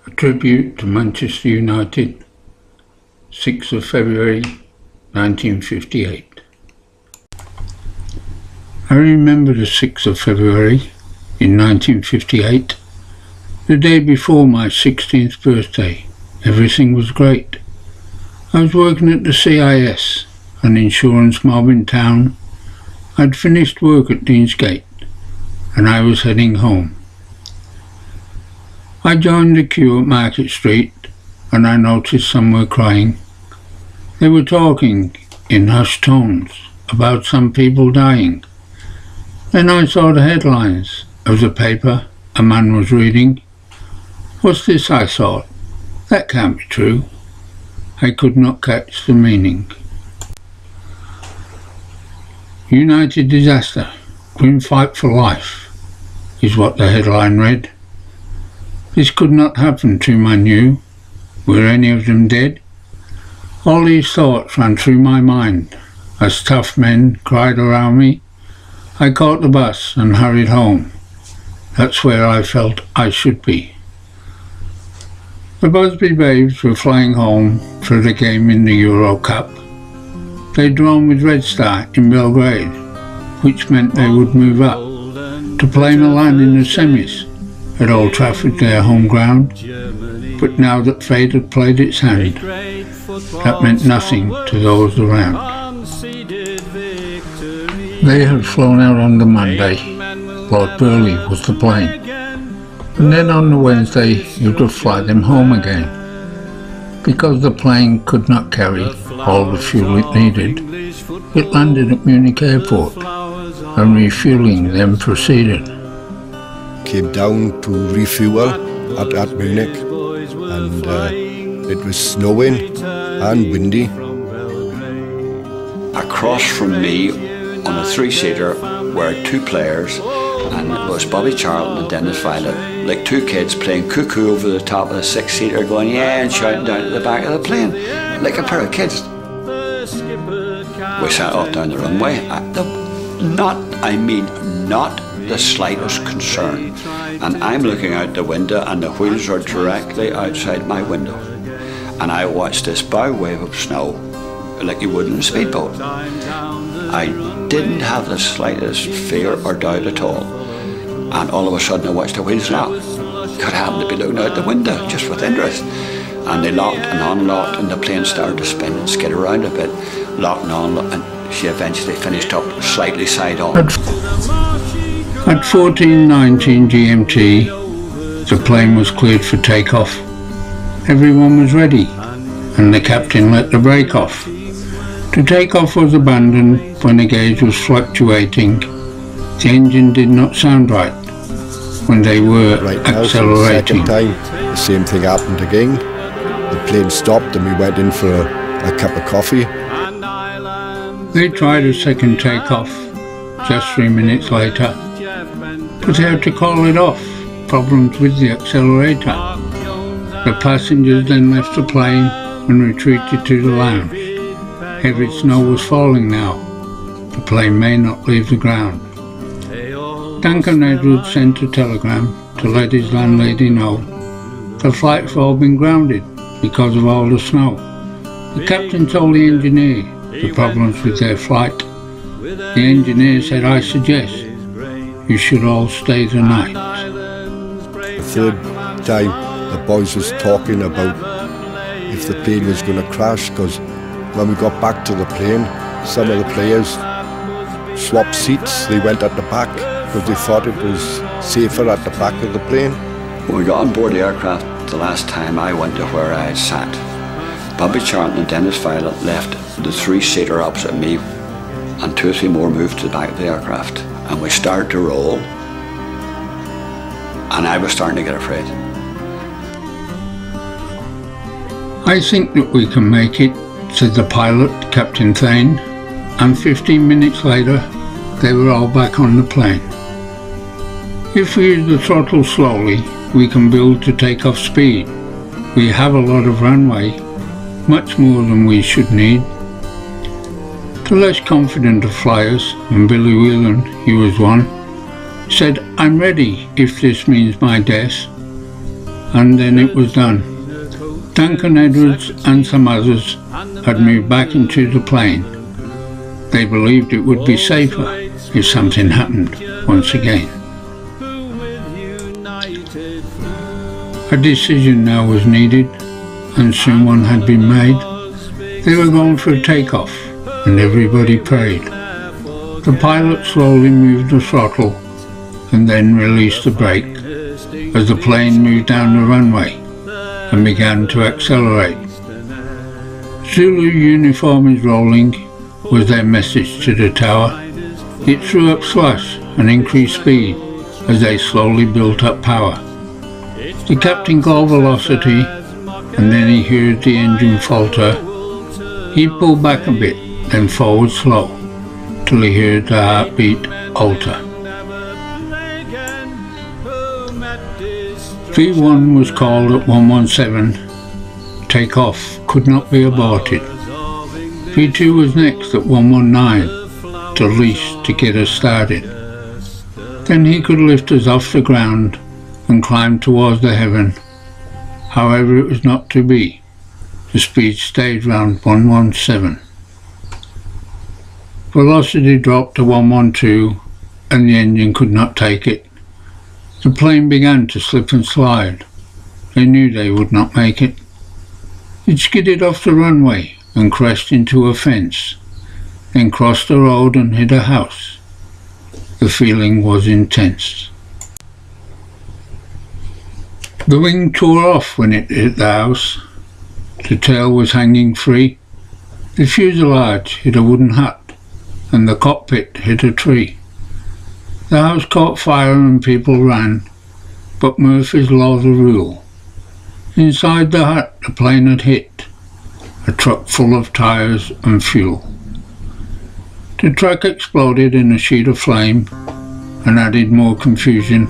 A tribute to Manchester United, 6th of February 1958. I remember the 6th of February in 1958, the day before my 16th birthday. Everything was great. I was working at the CIS, an insurance mob in town. I'd finished work at Deansgate and I was heading home. I joined the queue at Market Street and I noticed some were crying. They were talking in hushed tones about some people dying. Then I saw the headlines of the paper a man was reading. What's this, I thought? That can't be true. I could not catch the meaning. United disaster, grim fight for life, is what the headline read. This could not happen to my new. Were any of them dead? All these thoughts ran through my mind as tough men cried around me. I caught the bus and hurried home. That's where I felt I should be. The Busby Babes were flying home for the game in the Euro Cup. They'd drawn with Red Star in Belgrade, which meant they would move up to play Milan in the semis at Old Trafford, their home ground. But now that fate had played its hand, that meant nothing to those around. They had flown out on the Monday. Lord Burleigh was the plane. And then on the Wednesday you could fly them home again. Because the plane could not carry all the fuel it needed, it landed at Munich airport and refuelling then proceeded. Came down to refuel at Munich and it was snowing and windy. Across from me on a three-seater were two players, and it was Bobby Charlton and Dennis Violet, like two kids playing cuckoo over the top of the six-seater going yeah and shouting down at the back of the plane like a pair of kids. We set off down the runway. Not the slightest concern, and I'm looking out the window and the wheels are directly outside my window, and I watched this bow wave of snow like you would in a speedboat. I didn't have the slightest fear or doubt at all, and all of a sudden I watched the wheels lock. Could happen to be looking out the window just with interest, and they locked and unlocked and the plane started to spin and skid around a bit, locked and unlocked, and she eventually finished up slightly side on. At 14:19 GMT, the plane was cleared for takeoff. Everyone was ready, and the captain let the brake off. The takeoff was abandoned when the gauge was fluctuating. The engine did not sound right when they were accelerating. Now, the second time, the same thing happened again. The plane stopped and we went in for a cup of coffee. They tried a second takeoff just 3 minutes later, but they had to call it off. Problems with the accelerator. The passengers then left the plane and retreated to the lounge. Heavy snow was falling now. The plane may not leave the ground. Duncan Edwards sent a telegram to let his landlady know the flights have all been grounded because of all the snow. The captain told the engineer the problems with their flight. The engineer said, I suggest you should all stay the night. The third time the boys was talking about if the plane was going to crash, because when we got back to the plane, some of the players swapped seats. They went at the back because they thought it was safer at the back of the plane. When we got on board the aircraft the last time, I went to where I had sat. Bobby Charlton and Dennis Violet left the three-seater opposite me, and two or three more moved to the back of the aircraft, and we started to roll, and I was starting to get afraid. I think that we can make it, said the pilot, Captain Thane, and 15 minutes later they were all back on the plane. If we use the throttle slowly, we can build to takeoff speed. We have a lot of runway, much more than we should need. The less confident of flyers, and Billy Whelan, he was one, said, I'm ready if this means my death. and then it was done. Duncan Edwards and some others had moved back into the plane. They believed it would be safer if something happened once again. A decision now was needed, and soon one had been made. They were going for a takeoff, and everybody prayed. The pilot slowly moved the throttle and then released the brake as the plane moved down the runway and began to accelerate. Zulu uniform is rolling was their message to the tower. It threw up slush and increased speed as they slowly built up power. The captain called velocity, and then he heard the engine falter. He pulled back a bit, then forward slow, till he heard the heartbeat alter. V1 was called at 117. Takeoff could not be aborted. V2 was next at 119, to leash to get us started. Then he could lift us off the ground and climb towards the heaven. However, it was not to be. The speed stayed round 117. Velocity dropped to 112 and the engine could not take it. The plane began to slip and slide. They knew they would not make it. It skidded off the runway and crashed into a fence, then crossed the road and hit a house. The feeling was intense. The wing tore off when it hit the house. The tail was hanging free. The fuselage hit a wooden hut and the cockpit hit a tree. The house caught fire and people ran, but Murphy's Law's a rule. Inside the hut the plane had hit a truck full of tyres and fuel. The truck exploded in a sheet of flame and added more confusion.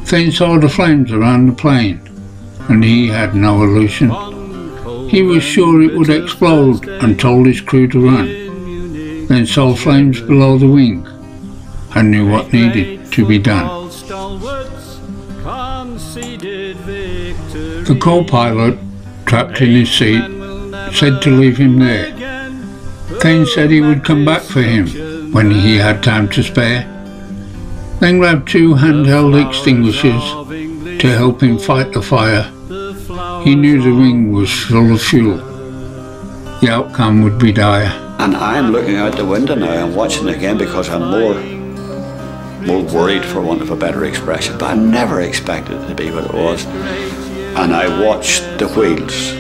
Thane saw the flames around the plane, and he had no illusion. He was sure it would explode and told his crew to run, then saw flames below the wing and knew what needed to be done. The co-pilot, trapped in his seat, said to leave him there. Thane said he would come back for him when he had time to spare, then grabbed two handheld extinguishers to help him fight the fire. He knew the wing was full of fuel. The outcome would be dire. And I'm looking out the window now and watching it again because I'm more worried, for want of a better expression, but I never expected it to be what it was. And I watched the wheels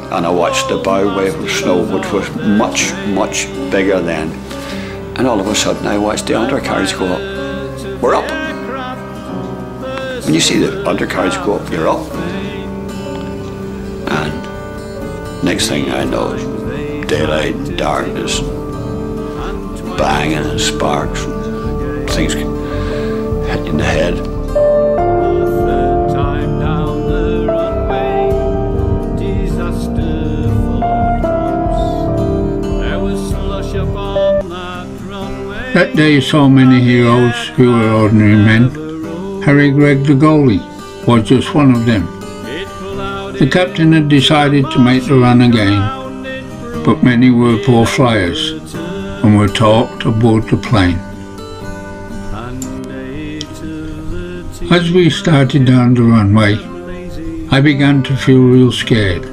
and I watched the bow wave of snow, which was much, much bigger then. And all of a sudden I watched the undercarriage go up. We're up. When you see the undercarriage go up, you're up. And next thing I know is daylight and darkness, banging and sparks, and things hit you in the head. That day saw many heroes who were ordinary men. Harry Gregg the goalie was just one of them. The captain had decided to make the run again, but many were poor flyers and were talked aboard the plane. As we started down the runway, I began to feel real scared,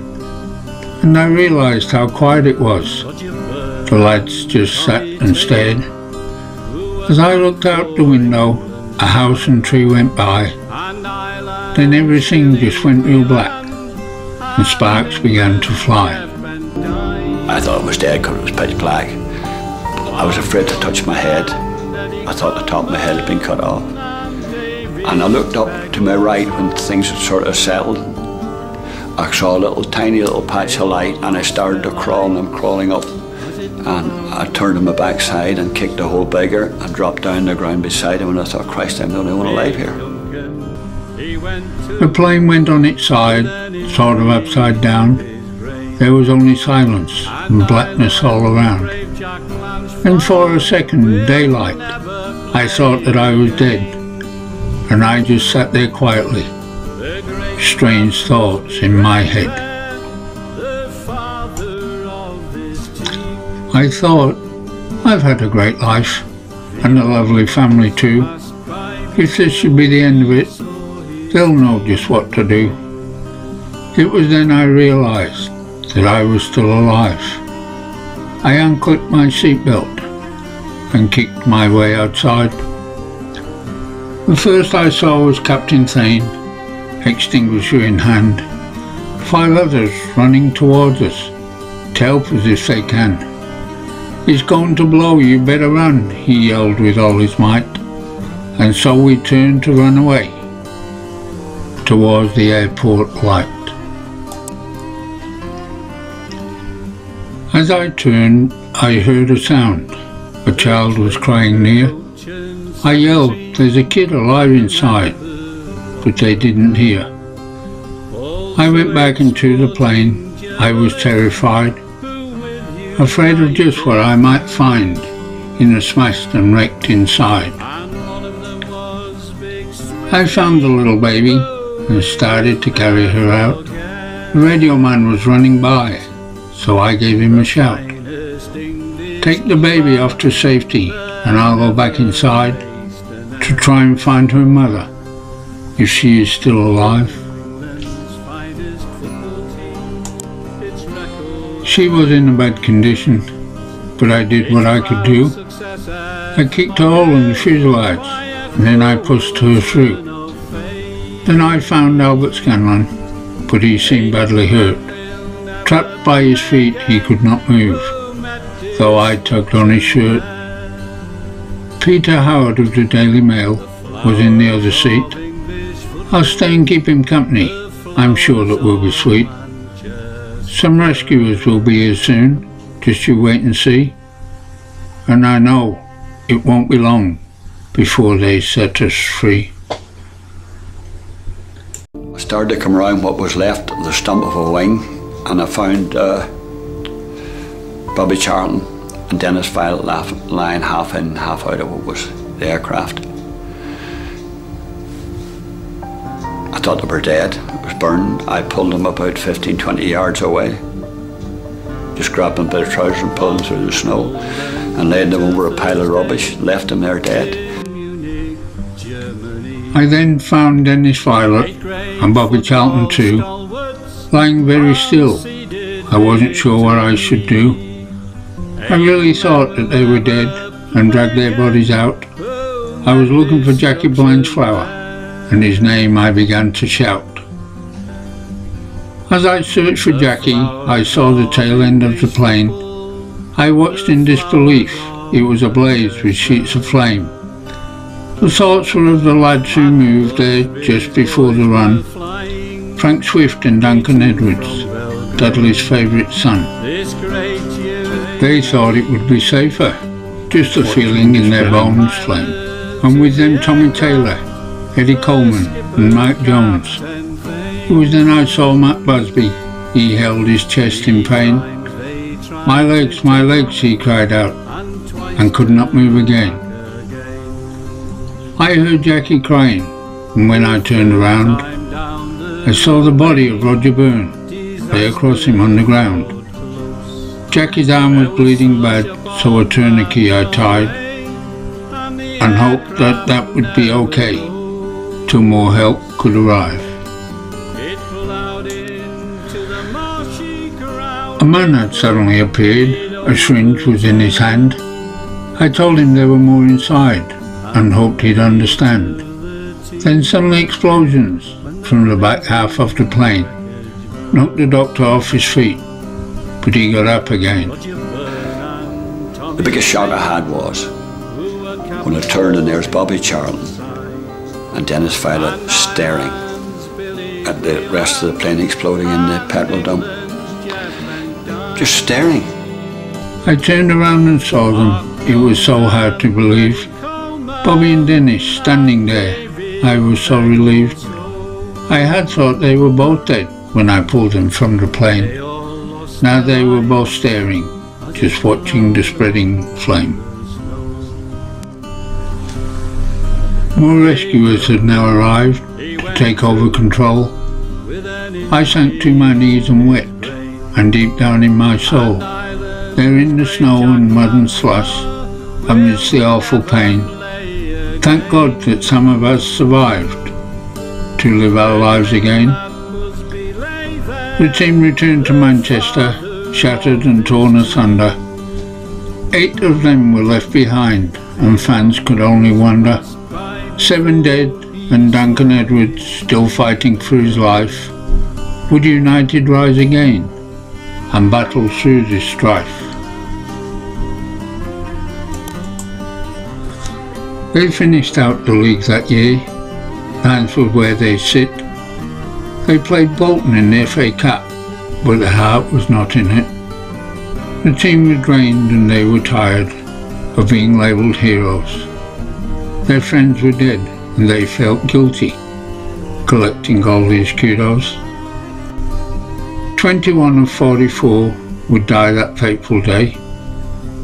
and I realised how quiet it was. The lads just sat and stared. As I looked out the window, a house and tree went by. Then everything just went real black, and sparks began to fly. I thought it was dead because it was pitch black. I was afraid to touch my head. I thought the top of my head had been cut off. And I looked up to my right when things had sort of settled. I saw a tiny little patch of light and I started to crawl, and I'm crawling up. And I turned on my backside and kicked a hole bigger and dropped down the ground beside him, and I thought, Christ, I'm the only one alive here. The plane went on its side, sort of upside down. There was only silence and blackness all around. And for a second, daylight, I thought that I was dead, and I just sat there quietly. strange thoughts in my head. I thought, I've had a great life, and a lovely family too. If this should be the end of it, they'll know just what to do. It was then I realised that I was still alive. I unclipped my seatbelt and kicked my way outside. The first I saw was Captain Thane, extinguisher in hand, 5 others running towards us to help us if they can. "It's going to blow, you better run," he yelled with all his might, and so we turned to run away towards the airport light. As I turned, I heard a sound. A child was crying near. I yelled, "There's a kid alive inside," but they didn't hear. I went back into the plane. I was terrified, afraid of just what I might find in the smashed and wrecked inside. I found the little baby and started to carry her out. The radio man was running by, so I gave him a shout. "Take the baby off to safety and I'll go back inside to try and find her mother, if she is still alive." She was in a bad condition, but I did what I could do. I kicked a hole in the fuselage, and then I pushed her through. Then I found Albert Scanlon, but he seemed badly hurt. Trapped by his feet, he could not move, though I tugged on his shirt. Peter Howard of the Daily Mail was in the other seat. "I'll stay and keep him company. I'm sure that will be sweet. Some rescuers will be here soon, just you wait and see. And I know it won't be long before they set us free." I started to come around what was left of the stump of a wing, and I found Bobby Charlton and Dennis Violet lying half in, half out of what was the aircraft. I thought they were dead. It was burned. I pulled them about 15-20 yards away. Just grabbed them by the trousers and pulled them through the snow and laid them over a pile of rubbish, left them there dead. I then found Dennis Violet and Bobby Charlton too, lying very still. I wasn't sure what I should do. I really thought that they were dead and dragged their bodies out. I was looking for Jackie Blanchflower, and his name I began to shout. As I searched for Jackie, I saw the tail end of the plane. I watched in disbelief. It was ablaze with sheets of flame. The thoughts were of the lads who moved there just before the run. Frank Swift and Duncan Edwards, Dudley's favourite son. They thought it would be safer, just a feeling in their bones flame. And with them Tommy Taylor, Eddie Coleman and Mike Jones. It was then I saw Matt Busby. He held his chest in pain. My legs," he cried out, and could not move again. I heard Jackie crying, and when I turned around, I saw the body of Roger Byrne lay across him on the ground. Jackie's arm was bleeding bad, so a tourniquet I tied, and hoped that that would be okay till more help could arrive. A man had suddenly appeared. A syringe was in his hand. I told him there were more inside and hoped he'd understand. Then suddenly explosions from the back half of the plane knocked the doctor off his feet, but he got up again. The biggest shock I had was when I turned and there's Bobby Charlton and Dennis Violet staring at the rest of the plane exploding in the petrol dump. Just staring. I turned around and saw them. It was so hard to believe. Bobby and Dennis standing there. I was so relieved. I had thought they were both dead when I pulled them from the plane. Now they were both staring, just watching the spreading flame. More rescuers had now arrived to take over control. I sank to my knees and wept, and deep down in my soul, there in the snow and mud and slush, amidst the awful pain, thank God that some of us survived to live our lives again. The team returned to Manchester, shattered and torn asunder. 8 of them were left behind, and fans could only wonder. 7 dead, and Duncan Edwards still fighting for his life. Would United rise again and battle through this strife? They finished out the league that year. Fans were where they sit. They played Bolton in the FA Cup, but their heart was not in it. The team was drained and they were tired of being labelled heroes. Their friends were dead and they felt guilty, collecting all these kudos. 21 of 44 would die that fateful day,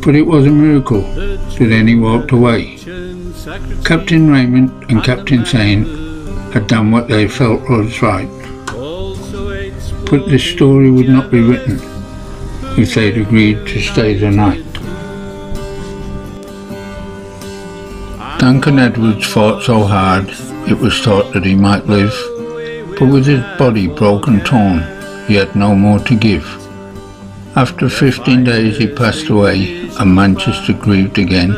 but it was a miracle that any walked away. Captain Raymond and Captain Sane had done what they felt was right, but this story would not be written if they'd agreed to stay the night. Duncan Edwards fought so hard it was thought that he might live, but with his body broken and torn, he had no more to give. After 15 days he passed away and Manchester grieved again.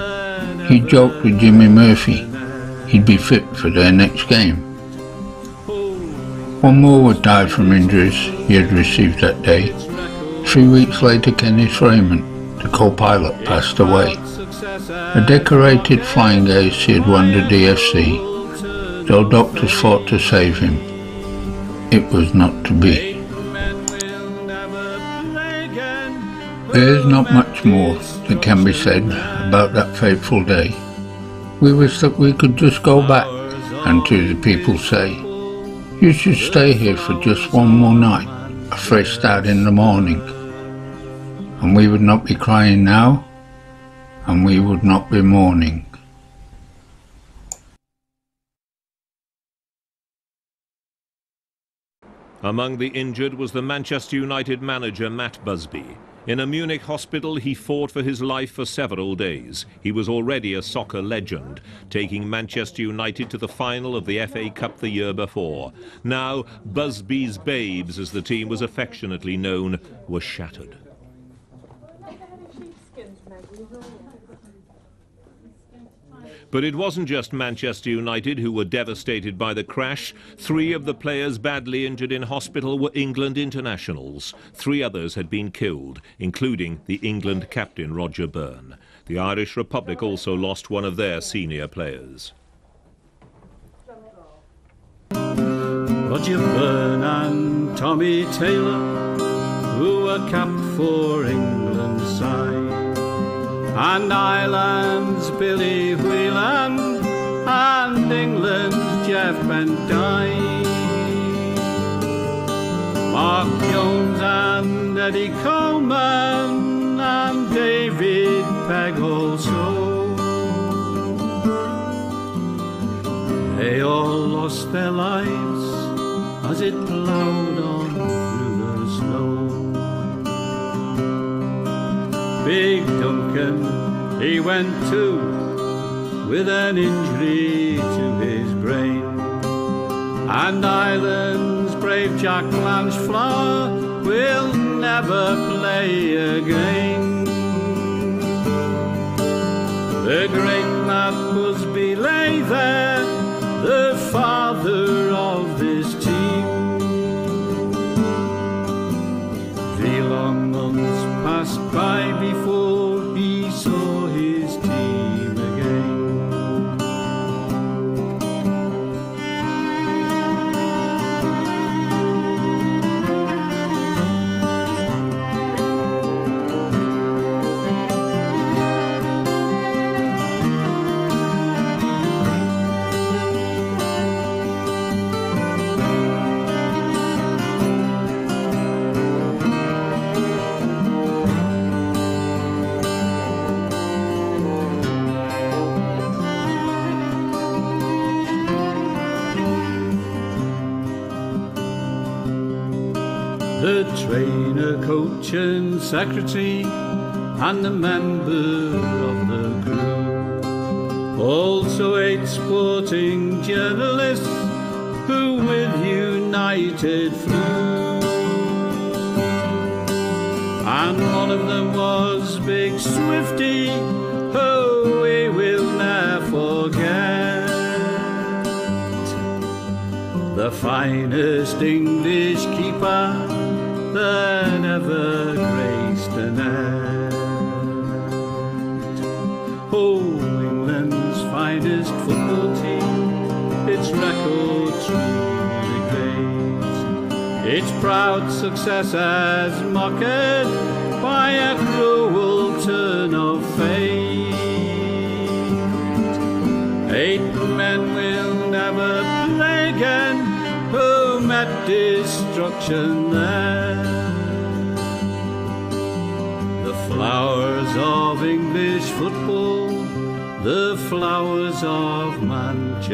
He joked with Jimmy Murphy he'd be fit for their next game. One more would die from injuries he had received that day. 3 weeks later, Kenneth Raymond, the co-pilot, passed away. A decorated flying ace, he had won the DFC. Though doctors fought to save him, it was not to be. There's not much more that can be said about that fateful day. We wish that we could just go back and to the people say, you should stay here for just one more night, a fresh start in the morning. And we would not be crying now, and we would not be mourning. Among the injured was the Manchester United manager Matt Busby. In a Munich hospital, he fought for his life for several days. He was already a soccer legend, taking Manchester United to the final of the FA Cup the year before. Now, Busby's babes, as the team was affectionately known, were shattered. But it wasn't just Manchester United who were devastated by the crash. 3 of the players badly injured in hospital were England internationals. 3 others had been killed, including the England captain Roger Byrne. The Irish Republic also lost one of their senior players. Roger Byrne and Tommy Taylor, who were capped for England's side, and Ireland's Billy Whelan and England's Jeff Bendy, Mark Jones and Eddie Coleman and David Pegg also. They all lost their lives as it ploughed on through the snow. Big Duncan, he went too, with an injury to his brain. And Ireland's brave Jack Blanchflower will never play again. The great Matt Busby lay there, the father of this team. The long months passed by before he saw his team again. the trainer, coach and secretary, and the member of the crew. Also 8 sporting journalists who with United flew. And one of them was Big Swifty, who we will never forget. The finest English keeper that ever graced a net. Oh, England's finest football team, its record truly great. Its proud success as mocked by a cruel turn of fate. 8 men will never play again who met destruction there. The flowers of English football, the flowers of Manchester.